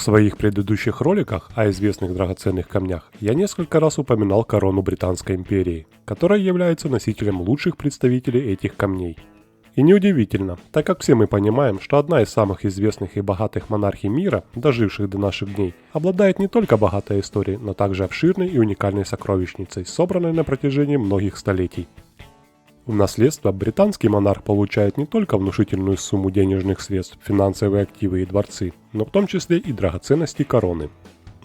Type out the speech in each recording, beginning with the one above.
В своих предыдущих роликах о известных драгоценных камнях я несколько раз упоминал корону Британской империи, которая является носителем лучших представителей этих камней. И неудивительно, так как все мы понимаем, что одна из самых известных и богатых монархий мира, доживших до наших дней, обладает не только богатой историей, но также обширной и уникальной сокровищницей, собранной на протяжении многих столетий. В наследство британский монарх получает не только внушительную сумму денежных средств, финансовые активы и дворцы, но в том числе и драгоценности короны.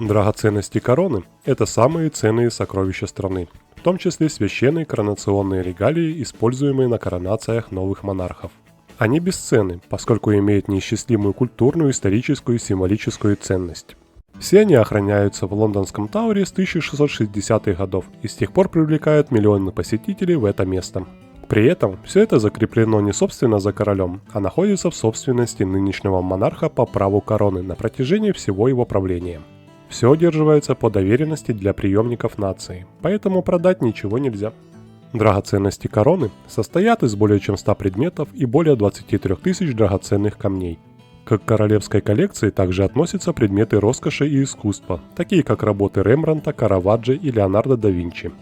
Драгоценности короны – это самые ценные сокровища страны, в том числе священные коронационные регалии, используемые на коронациях новых монархов. Они бесценны, поскольку имеют неисчислимую культурную, историческую и символическую ценность. Все они охраняются в лондонском Тауэре с 1660-х годов и с тех пор привлекают миллионы посетителей в это место. При этом все это закреплено не собственно за королем, а находится в собственности нынешнего монарха по праву короны на протяжении всего его правления. Все удерживается по доверенности для преемников нации, поэтому продать ничего нельзя. Драгоценности короны состоят из более чем 100 предметов и более 23 тысяч драгоценных камней. К королевской коллекции также относятся предметы роскоши и искусства, такие как работы Рембрандта, Караваджо и Леонардо да Винчи.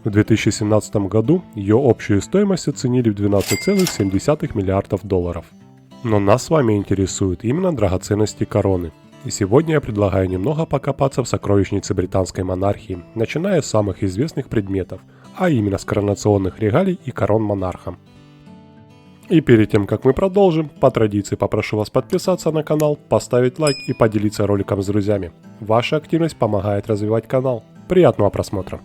В 2017 году ее общую стоимость оценили в 12,7 миллиардов долларов. Но нас с вами интересуют именно драгоценности короны. И сегодня я предлагаю немного покопаться в сокровищнице британской монархии, начиная с самых известных предметов, а именно с коронационных регалий и корон монарха. И перед тем, как мы продолжим, по традиции попрошу вас подписаться на канал, поставить лайк и поделиться роликом с друзьями. Ваша активность помогает развивать канал. Приятного просмотра!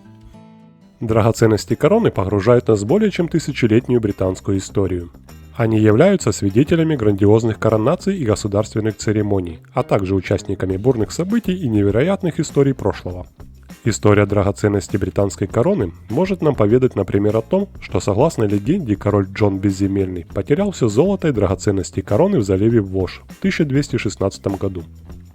Драгоценности короны погружают нас в более чем тысячелетнюю британскую историю. Они являются свидетелями грандиозных коронаций и государственных церемоний, а также участниками бурных событий и невероятных историй прошлого. История драгоценностей британской короны может нам поведать, например, о том, что согласно легенде король Джон Безземельный потерял все золото и драгоценности короны в заливе Вош в 1216 году.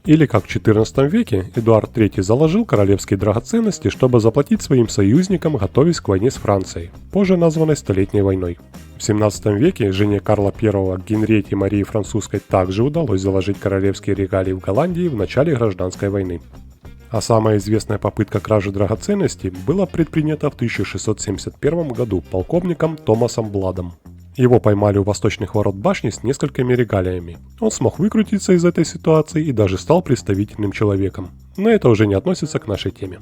Или как в XIV веке Эдуард III заложил королевские драгоценности, чтобы заплатить своим союзникам, готовясь к войне с Францией, позже названной Столетней войной. В XVII веке жене Карла I Генриетте Марии Французской также удалось заложить королевские регалии в Голландии в начале гражданской войны. А самая известная попытка кражи драгоценностей была предпринята в 1671 году полковником Томасом Бладом. Его поймали у восточных ворот башни с несколькими регалиями. Он смог выкрутиться из этой ситуации и даже стал представительным человеком. Но это уже не относится к нашей теме.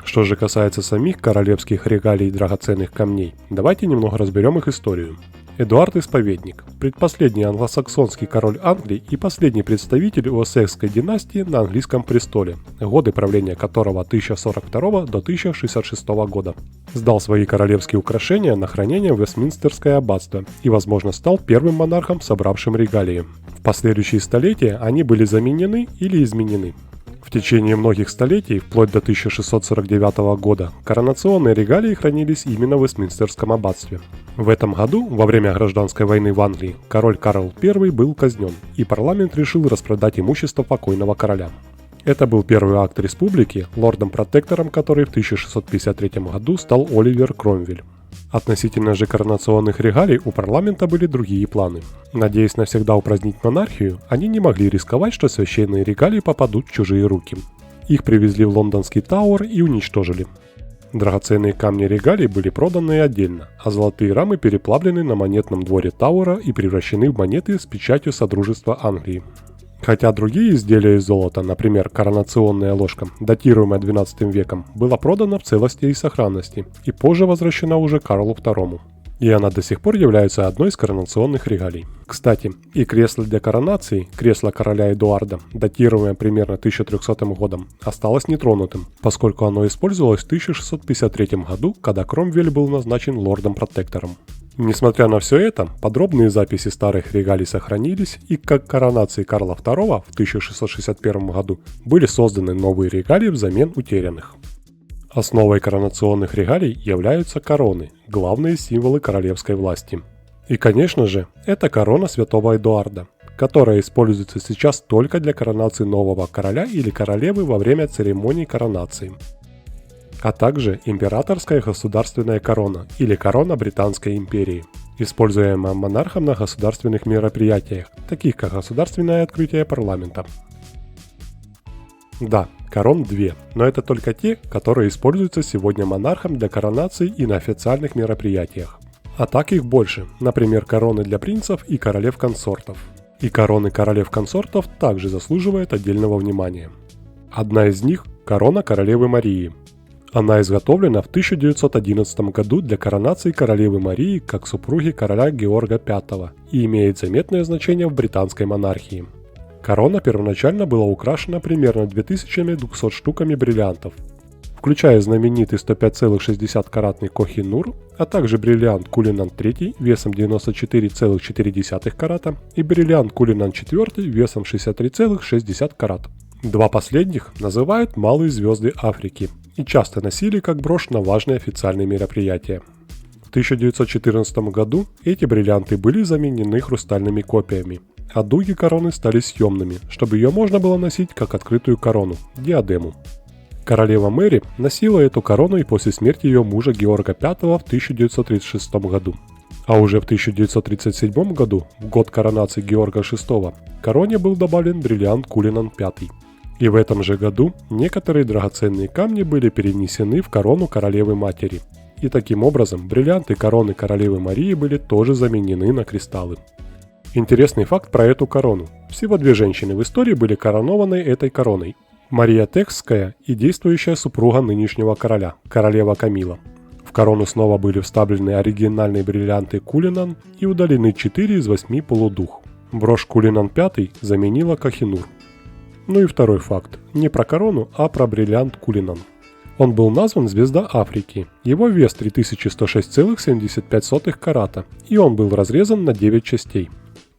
Что же касается самих королевских регалий и драгоценных камней, давайте немного разберем их историю. Эдуард Исповедник, предпоследний англосаксонский король Англии и последний представитель Уэссексской династии на английском престоле, годы правления которого от 1042 до 1066 года. Сдал свои королевские украшения на хранение в Вестминстерское аббатство и, возможно, стал первым монархом, собравшим регалии. В последующие столетия они были заменены или изменены. В течение многих столетий, вплоть до 1649 года, коронационные регалии хранились именно в Вестминстерском аббатстве. В этом году, во время гражданской войны в Англии, король Карл I был казнен, и парламент решил распродать имущество покойного короля. Это был первый акт республики, лордом-протектором которой в 1653 году стал Оливер Кромвель. Относительно же коронационных регалий у парламента были другие планы. Надеясь навсегда упразднить монархию, они не могли рисковать, что священные регалии попадут в чужие руки. Их привезли в лондонский Тауэр и уничтожили. Драгоценные камни регалий были проданы отдельно, а золотые рамы переплавлены на монетном дворе Тауэра и превращены в монеты с печатью Содружества Англии. Хотя другие изделия из золота, например, коронационная ложка, датируемая XII веком, была продана в целости и сохранности и позже возвращена уже Карлу II. И она до сих пор является одной из коронационных регалий. Кстати, и кресло для коронации, кресло короля Эдуарда, датируемое примерно 1300 годом, осталось нетронутым, поскольку оно использовалось в 1653 году, когда Кромвель был назначен лордом-протектором. Несмотря на все это, подробные записи старых регалий сохранились, и к коронации Карла II в 1661 году были созданы новые регалии взамен утерянных. Основой коронационных регалий являются короны, главные символы королевской власти. И, конечно же, это корона святого Эдуарда, которая используется сейчас только для коронации нового короля или королевы во время церемонии коронации. А также императорская государственная корона или корона Британской империи, используемая монархом на государственных мероприятиях, таких как государственное открытие парламента. Да, корон 2, но это только те, которые используются сегодня монархом для коронаций и на официальных мероприятиях. А так их больше, например, короны для принцев и королев-консортов. И короны королев-консортов также заслуживают отдельного внимания. Одна из них – корона королевы Марии. Она изготовлена в 1911 году для коронации королевы Марии как супруги короля Георга V и имеет заметное значение в британской монархии. Корона первоначально была украшена примерно 2200 штуками бриллиантов, включая знаменитый 105,60-каратный Кохи-Нур, а также бриллиант Кулинан III весом 94,4 карата и бриллиант Кулинан IV весом 63,6 карата. Два последних называют «малые звезды Африки» и часто носили как брошь на важные официальные мероприятия. В 1914 году эти бриллианты были заменены хрустальными копиями, а дуги короны стали съемными, чтобы ее можно было носить как открытую корону – диадему. Королева Мэри носила эту корону и после смерти ее мужа Георга V в 1936 году. А уже в 1937 году, в год коронации Георга VI, к короне был добавлен бриллиант Кулинан V. И в этом же году некоторые драгоценные камни были перенесены в корону королевы матери. И таким образом бриллианты короны королевы Марии были тоже заменены на кристаллы. Интересный факт про эту корону. Всего две женщины в истории были коронованы этой короной. Мария Текская и действующая супруга нынешнего короля, королева Камила. В корону снова были вставлены оригинальные бриллианты Кулинан и удалены 4 из 8 полудух. Брошь Кулинан 5 заменила Кохи-Нур. Ну и второй факт. Не про корону, а про бриллиант Кулинан. Он был назван «Звезда Африки». Его вес 3106,75 карата, и он был разрезан на 9 частей.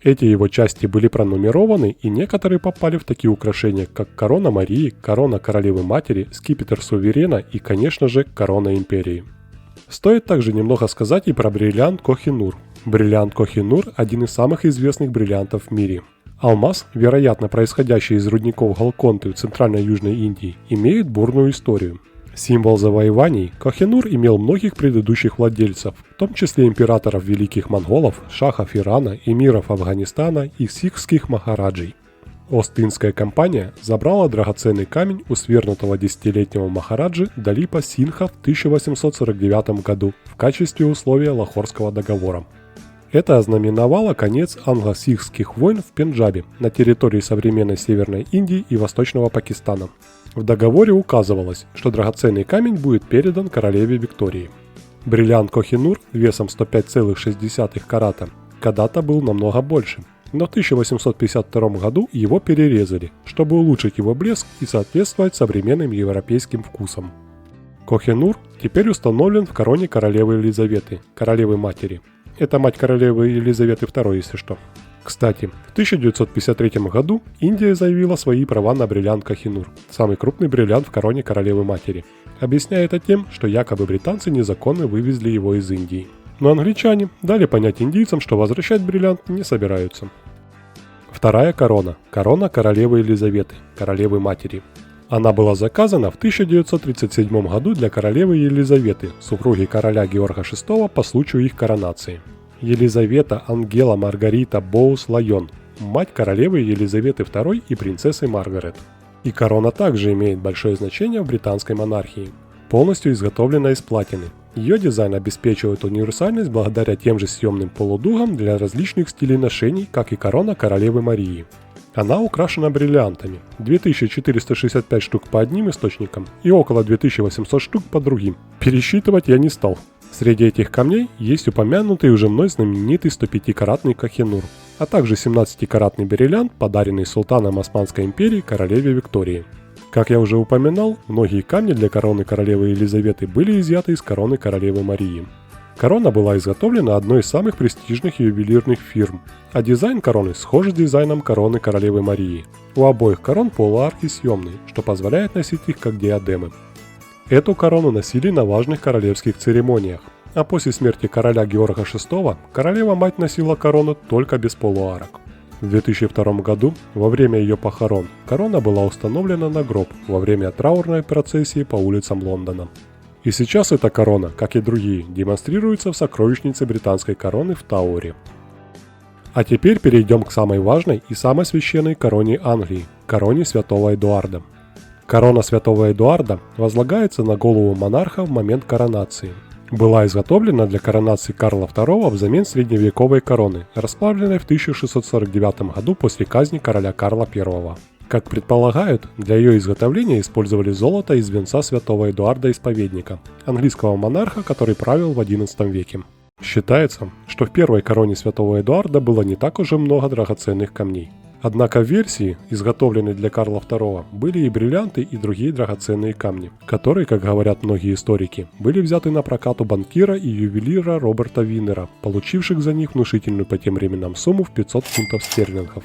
Эти его части были пронумерованы, и некоторые попали в такие украшения, как корона Марии, корона королевы матери, скипетр суверена и, конечно же, корона империи. Стоит также немного сказать и про бриллиант Кохи-Нур. Бриллиант Кохи-Нур – один из самых известных бриллиантов в мире. Алмаз, вероятно происходящий из рудников Галконты в Центральной Южной Индии, имеет бурную историю. Символ завоеваний, Кохи-Нур имел многих предыдущих владельцев, в том числе императоров великих монголов, шахов Ирана, эмиров Афганистана и сикхских махараджей. Ост-Индская компания забрала драгоценный камень у свергнутого десятилетнего махараджи Далипа Синха в 1849 году в качестве условия Лахорского договора. Это ознаменовало конец англо-сикхских войн в Пенджабе на территории современной Северной Индии и Восточного Пакистана. В договоре указывалось, что драгоценный камень будет передан королеве Виктории. Бриллиант Кохи-Нур весом 105,6 карата когда-то был намного больше, но в 1852 году его перерезали, чтобы улучшить его блеск и соответствовать современным европейским вкусам. Кохи-Нур теперь установлен в короне королевы Елизаветы, королевы матери. Это мать королевы Елизаветы II, если что. Кстати, в 1953 году Индия заявила свои права на бриллиант Кохи-Нур, самый крупный бриллиант в короне королевы матери, объясняя это тем, что якобы британцы незаконно вывезли его из Индии. Но англичане дали понять индийцам, что возвращать бриллиант не собираются. Вторая корона – корона королевы Елизаветы, королевы матери. Она была заказана в 1937 году для королевы Елизаветы, супруги короля Георга VI по случаю их коронации. Елизавета Ангела Маргарита Боус Лайон, мать королевы Елизаветы II и принцессы Маргарет. И корона также имеет большое значение в британской монархии. Полностью изготовлена из платины. Ее дизайн обеспечивает универсальность благодаря тем же съемным полудугам для различных стилей ношений, как и корона королевы Марии. Она украшена бриллиантами, 2465 штук по одним источникам и около 2800 штук по другим. Пересчитывать я не стал. Среди этих камней есть упомянутый уже мной знаменитый 105-каратный Кохи-Нур, а также 17-каратный бриллиант, подаренный султаном Османской империи королеве Виктории. Как я уже упоминал, многие камни для короны королевы Елизаветы были изъяты из короны королевы Марии. Корона была изготовлена одной из самых престижных ювелирных фирм, а дизайн короны схож с дизайном короны королевы Марии. У обоих корон полуарки съемные, что позволяет носить их как диадемы. Эту корону носили на важных королевских церемониях, а после смерти короля Георга VI королева-мать носила корону только без полуарок. В 2002 году, во время ее похорон, корона была установлена на гроб во время траурной процессии по улицам Лондона. И сейчас эта корона, как и другие, демонстрируется в сокровищнице британской короны в Тауэре. А теперь перейдем к самой важной и самой священной короне Англии – короне святого Эдуарда. Корона святого Эдуарда возлагается на голову монарха в момент коронации. Была изготовлена для коронации Карла II взамен средневековой короны, расплавленной в 1649 году после казни короля Карла I. Как предполагают, для ее изготовления использовали золото из венца святого Эдуарда Исповедника, английского монарха, который правил в XI веке. Считается, что в первой короне святого Эдуарда было не так уже много драгоценных камней. Однако в версии, изготовленной для Карла II, были и бриллианты, и другие драгоценные камни, которые, как говорят многие историки, были взяты на прокат у банкира и ювелира Роберта Виннера, получивших за них внушительную по тем временам сумму в 500 фунтов стерлингов.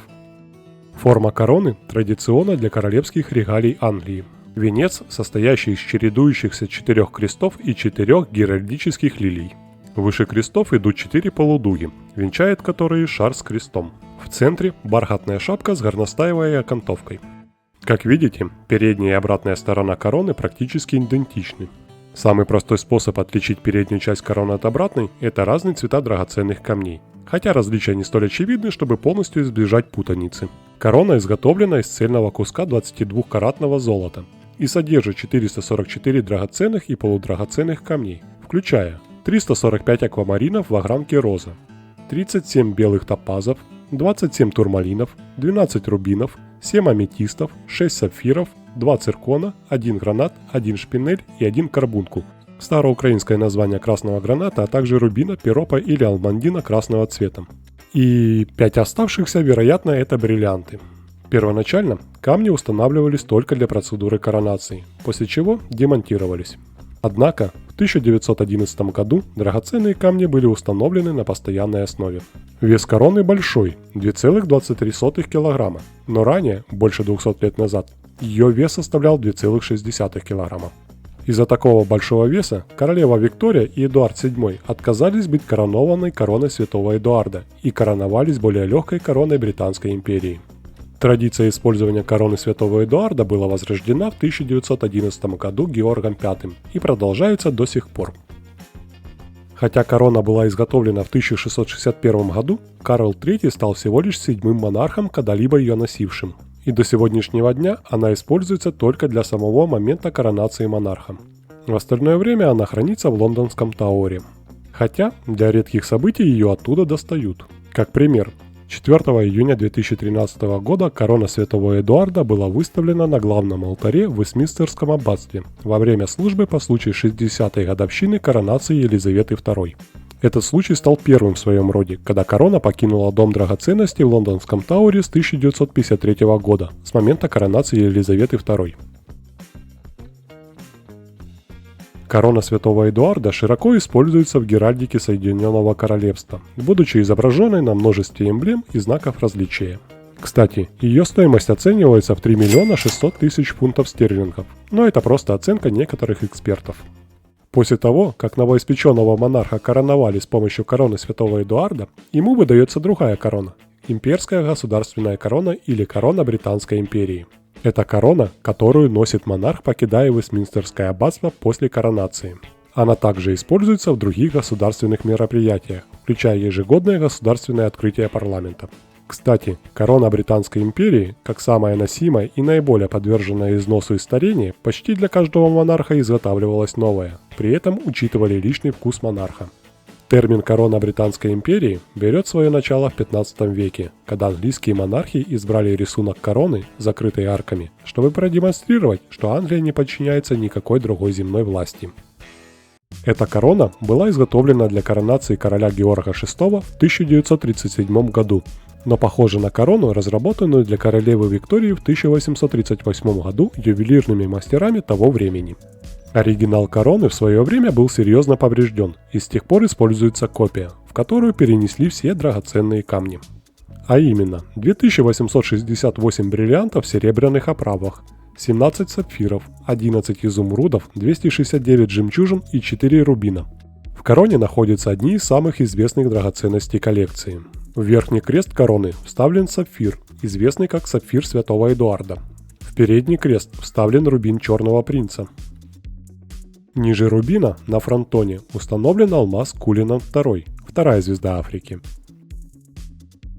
Форма короны традиционна для королевских регалий Англии. Венец, состоящий из чередующихся 4 крестов и 4 геральдических лилий. Выше крестов идут 4 полудуги, венчает которые шар с крестом. В центре бархатная шапка с горностаевой окантовкой. Как видите, передняя и обратная сторона короны практически идентичны. Самый простой способ отличить переднюю часть короны от обратной – это разные цвета драгоценных камней. Хотя различия не столь очевидны, чтобы полностью избежать путаницы. Корона изготовлена из цельного куска 22-каратного золота и содержит 444 драгоценных и полудрагоценных камней, включая 345 аквамаринов в огранке роза, 37 белых топазов, 27 турмалинов, 12 рубинов, 7 аметистов, 6 сапфиров, 2 циркона, 1 гранат, 1 шпинель и 1 карбункул. Староукраинское название красного граната, а также рубина, пиропа или алмандина красного цвета. И 5 оставшихся, вероятно, это бриллианты. Первоначально камни устанавливались только для процедуры коронации, после чего демонтировались. Однако в 1911 году драгоценные камни были установлены на постоянной основе. Вес короны большой – 2,23 кг, но ранее, больше 200 лет назад, ее вес составлял 2,6 кг. Из-за такого большого веса королева Виктория и Эдуард VII отказались быть коронованной короной святого Эдуарда и короновались более легкой короной Британской империи. Традиция использования короны святого Эдуарда была возрождена в 1911 году Георгом V и продолжается до сих пор. Хотя корона была изготовлена в 1661 году, Карл III стал всего лишь 7-м монархом, когда-либо ее носившим. И до сегодняшнего дня она используется только для самого момента коронации монарха. В остальное время она хранится в лондонском Тауэре. Хотя для редких событий ее оттуда достают. Как пример, 4 июня 2013 года корона святого Эдуарда была выставлена на главном алтаре в Вестминстерском аббатстве во время службы по случаю 60-й годовщины коронации Елизаветы II. Этот случай стал первым в своем роде, когда корона покинула Дом драгоценностей в лондонском Тауэре с 1953 года, с момента коронации Елизаветы II. Корона святого Эдуарда широко используется в геральдике Соединенного Королевства, будучи изображенной на множестве эмблем и знаков различия. Кстати, ее стоимость оценивается в 3 600 000 фунтов стерлингов, но это просто оценка некоторых экспертов. После того, как новоиспеченного монарха короновали с помощью короны святого Эдуарда, ему выдается другая корона – имперская государственная корона или корона Британской империи. Это корона, которую носит монарх, покидая Вестминстерское аббатство после коронации. Она также используется в других государственных мероприятиях, включая ежегодное государственное открытие парламента. Кстати, корона Британской империи, как самая носимая и наиболее подверженная износу и старению, почти для каждого монарха изготавливалась новая, при этом учитывали личный вкус монарха. Термин «корона Британской империи» берет свое начало в 15 веке, когда английские монархи избрали рисунок короны, закрытой арками, чтобы продемонстрировать, что Англия не подчиняется никакой другой земной власти. Эта корона была изготовлена для коронации короля Георга VI в 1937 году, но похожа на корону, разработанную для королевы Виктории в 1838 году ювелирными мастерами того времени. Оригинал короны в свое время был серьезно поврежден, и с тех пор используется копия, в которую перенесли все драгоценные камни. А именно, 2868 бриллиантов в серебряных оправах, 17 сапфиров, 11 изумрудов, 269 жемчужин и 4 рубина. В короне находятся одни из самых известных драгоценностей коллекции. В верхний крест короны вставлен сапфир, известный как сапфир святого Эдуарда. В передний крест вставлен рубин Черного принца. Ниже рубина, на фронтоне, установлен алмаз Кулинан II, вторая звезда Африки.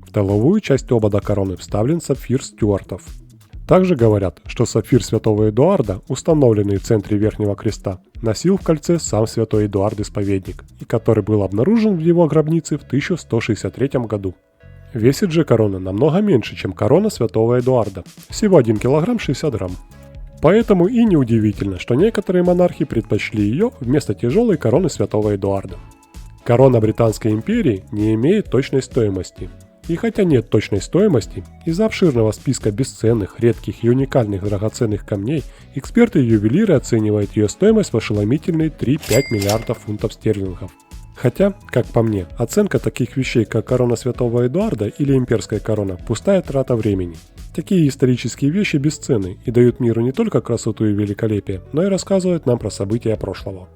В тыловую часть обода короны вставлен сапфир Стюартов. Также говорят, что сапфир святого Эдуарда, установленный в центре Верхнего Креста, носил в кольце сам святой Эдуард Исповедник, и который был обнаружен в его гробнице в 1163 году. Весит же корона намного меньше, чем корона святого Эдуарда, всего 1 кг 60 грамм. Поэтому и неудивительно, что некоторые монархи предпочли ее вместо тяжелой короны святого Эдуарда. Корона Британской империи не имеет точной стоимости. И хотя нет точной стоимости, из-за обширного списка бесценных, редких и уникальных драгоценных камней, эксперты и ювелиры оценивают ее стоимость в ошеломительные 3-5 миллиардов фунтов стерлингов. Хотя, как по мне, оценка таких вещей, как корона святого Эдуарда или имперская корона, пустая трата времени. Такие исторические вещи бесценны и дают миру не только красоту и великолепие, но и рассказывают нам про события прошлого.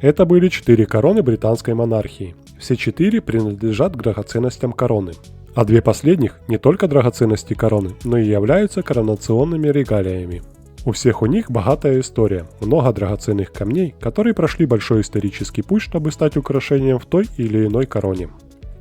Это были 4 короны британской монархии. Все 4 принадлежат к драгоценностям короны. А 2 последних не только драгоценности короны, но и являются коронационными регалиями. У всех у них богатая история, много драгоценных камней, которые прошли большой исторический путь, чтобы стать украшением в той или иной короне.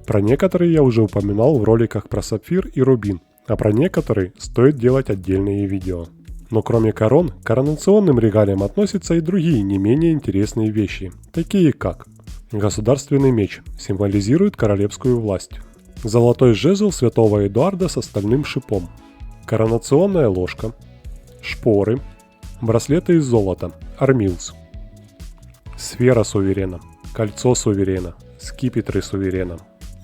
Про некоторые я уже упоминал в роликах про сапфир и рубин, а про некоторые стоит делать отдельные видео. Но кроме корон, к коронационным регалиям относятся и другие не менее интересные вещи, такие как государственный меч, символизирует королевскую власть, золотой жезл святого Эдуарда с стальным шипом, коронационная ложка, шпоры, браслеты из золота, армилс, сфера суверена, кольцо суверена, скипетры суверена,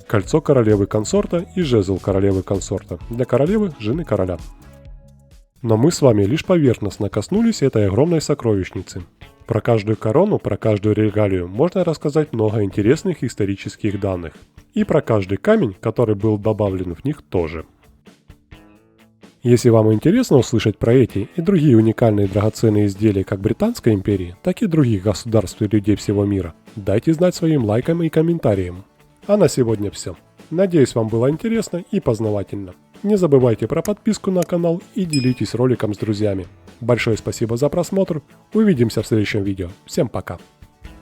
кольцо королевы-консорта и жезл королевы-консорта для королевы, жены короля. Но мы с вами лишь поверхностно коснулись этой огромной сокровищницы. Про каждую корону, про каждую регалию можно рассказать много интересных исторических данных. И про каждый камень, который был добавлен в них, тоже. Если вам интересно услышать про эти и другие уникальные драгоценные изделия как Британской империи, так и других государств и людей всего мира, дайте знать своим лайком и комментарием. А на сегодня все. Надеюсь, вам было интересно и познавательно. Не забывайте про подписку на канал и делитесь роликом с друзьями. Большое спасибо за просмотр. Увидимся в следующем видео. Всем пока.